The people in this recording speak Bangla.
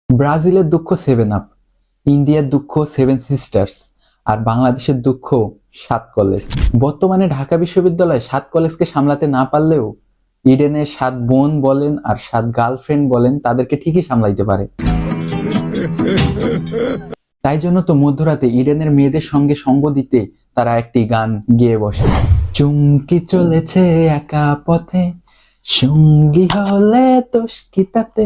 ব্রাজিলের দুঃখ 7 আপ, ইন্ডিয়ার দুঃখ 7 সিস্টার্স, আর বাংলাদেশের দুঃখ 7 কলেজ। বর্তমানে ঢাকা বিশ্ববিদ্যালয় 7 কলেজকে সামলাতে না পারলেও ইডেনের 7 বোন বলেন আর 7 গার্লফ্রেন্ড বলেন তাদেরকে ঠিকই সামলাইতে পারে। তাই জন্য তো মধ্যরাতে ইডেনের মেয়েদের সঙ্গে সঙ্গ দিতে তারা একটি গান গেয়ে বসে। চুমকি চলেছে একা পথে, সঙ্গী হলে দোষ কি তাতে।